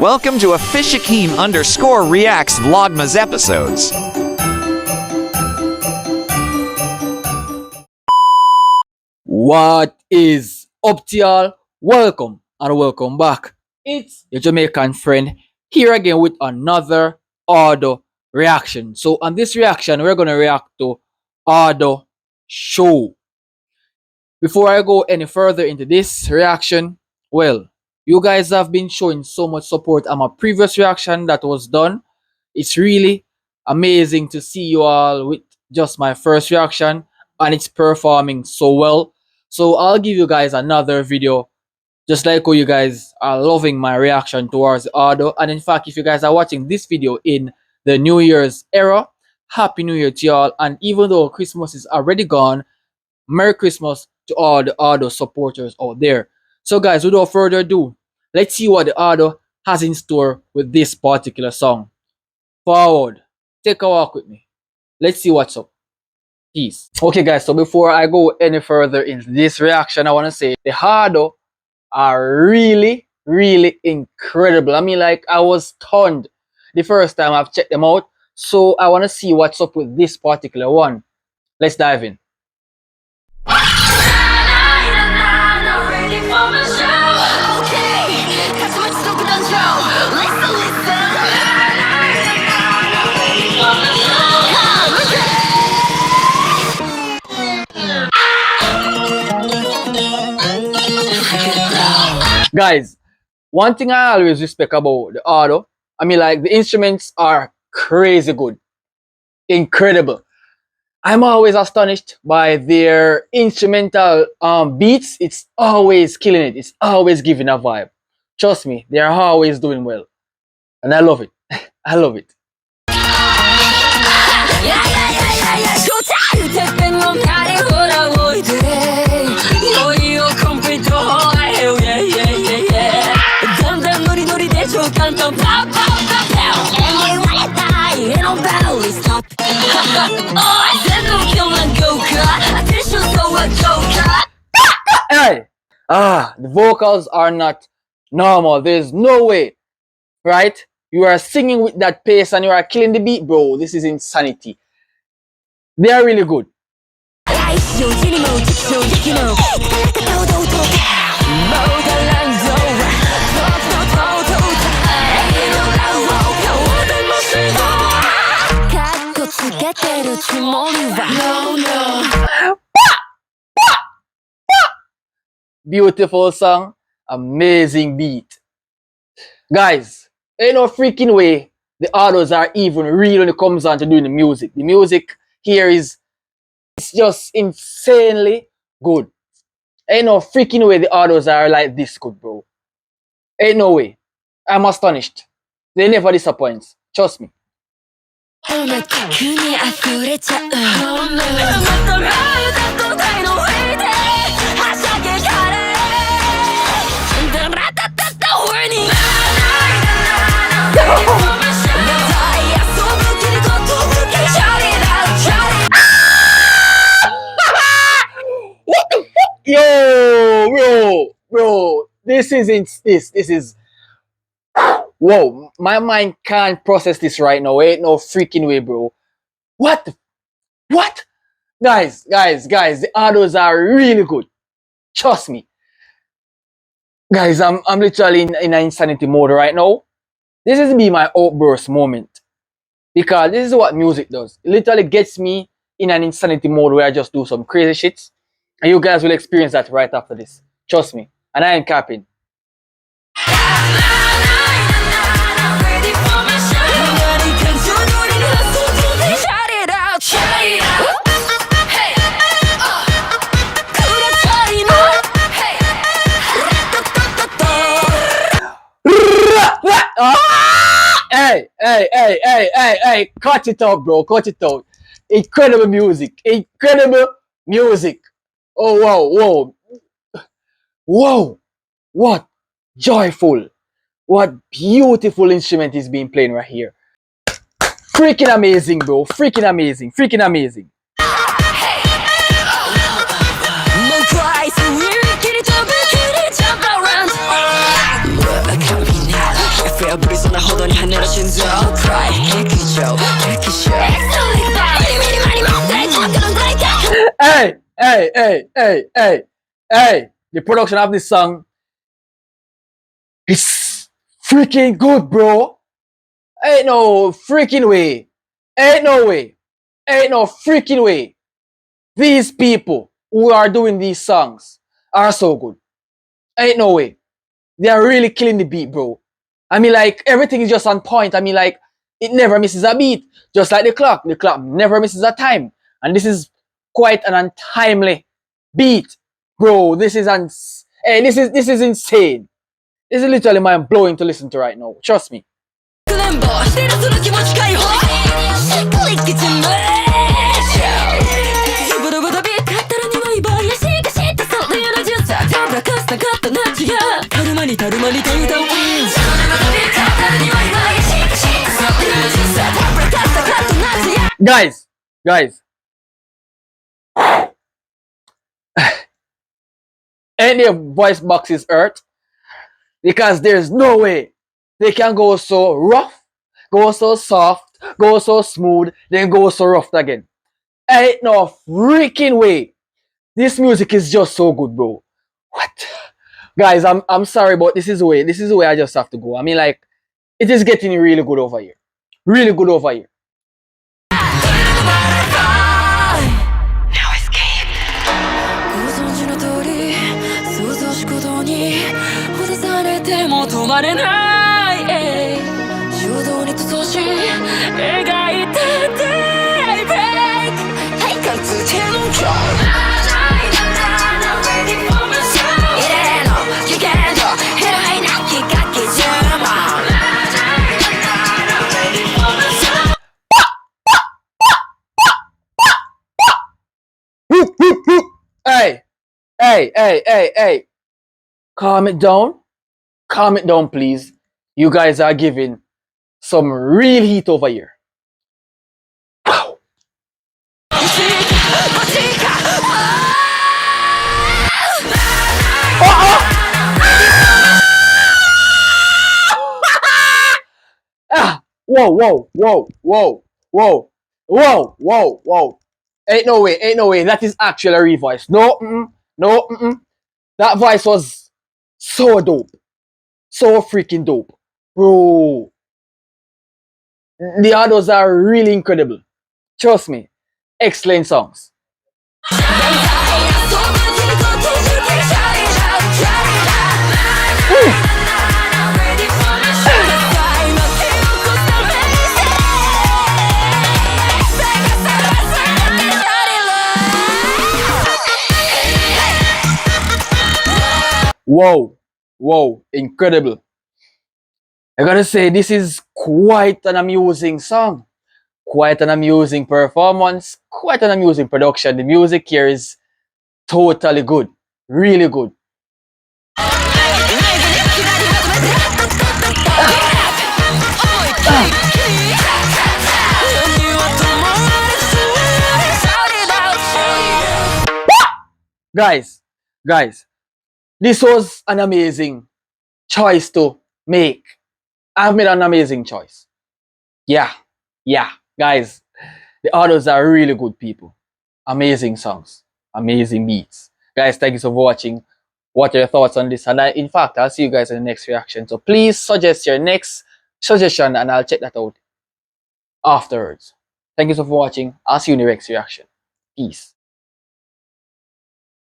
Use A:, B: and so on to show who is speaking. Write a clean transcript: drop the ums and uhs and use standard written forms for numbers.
A: Welcome to a Fishakeem_reacts Vlogmas episodes.
B: What is up to y'all? Welcome and welcome back. It's your Jamaican friend here again with another audio reaction. So on this reaction, we're gonna react to audio show. Before I go any further into this reaction, well, you guys have been showing so much support on my previous reaction that was done. It's really amazing to see you all with just my first reaction and it's performing so well. So I'll give you guys another video just like how you guys are loving my reaction towards the audio. And in fact, if you guys are watching this video in the New Year's era, Happy New Year to y'all. And even though Christmas is already gone, Merry Christmas to all the audio supporters out there. So guys, without further ado, let's see what the audio has in store with this particular song. Forward, take a walk with me. Let's see what's up. Peace. Okay guys, so before I go any further in this reaction, I want to say the audio are really incredible. I mean, like, I was stunned the first time I've checked them out. So I want to see what's up with this particular one. Let's dive in. Guys, one thing I always respect about the audio, I mean, like, the instruments are crazy good, incredible. I'm always astonished by their instrumental beats. It's always killing it. It's always giving a vibe. Trust me, they are always doing well, and I love it. I love it. Hey! The vocals are not normal. There's no way, right? You are singing with that pace and you are killing the beat, bro. This is insanity. They are really good. Beautiful song, amazing beat. Guys, ain't no freaking way the audios are even real when it comes on to doing the music. The music here it's just insanely good. Ain't no freaking way the audios are like this good, bro. Ain't no way. I'm astonished. They never disappoint. Trust me. Yo, bro, this is whoa, my mind can't process this right now. Ain't no freaking way, bro. What? Guys, the audios are really good. Trust me. Guys, I'm literally in an insanity mode right now. This is be my outburst moment. Because this is what music does. It literally gets me in an insanity mode where I just do some crazy shits. And you guys will experience that right after this. Trust me. And I ain't capping. Hey, cut it out, bro, cut it out. Incredible music. Oh, whoa, what joyful, what beautiful instrument is being played right here. Freaking amazing, bro, freaking amazing. Hey, hey, hey, hey, hey, hey. The production of this song is freaking good, bro. Ain't no freaking way. Ain't no way. Ain't no freaking way. These people who are doing these songs are so good. Ain't no way. They are really killing the beat, bro. I mean, like, everything is just on point. I mean, like, it never misses a beat. Just like the clock. The clock never misses a time. And this is quite an untimely beat. Bro, this is hey, this is insane. This is literally mind blowing to listen to right now. Trust me. Guys, ain't their voice boxes hurt? Because there's no way they can go so rough, go so soft, go so smooth, then go so rough again. Ain't no freaking way. This music is just so good, bro. What? Guys, I'm sorry, but this is the way I just have to go. I mean, like, it is getting really good over here. Really good over here. Hey, hey. Calm it down. Calm it down, please. You guys are giving some real heat over here. Wow. Whoa. Ain't no way. That is actually a revoice. No. That voice was so dope. So freaking dope. Bro. The others are really incredible. Trust me. Excellent songs. Whoa, incredible. I gotta say, this is quite an amusing song, quite an amusing performance, quite an amusing production. The music here is totally good, really good. Guys, this was an amazing choice to make. I've made an amazing choice. Yeah, guys, the others are really good people. Amazing songs, amazing beats. Guys, thank you so for watching. What are your thoughts on this? And in fact, I'll see you guys in the next reaction. So please suggest your next suggestion and I'll check that out afterwards. Thank you so for watching. I'll see you in the next reaction. Peace.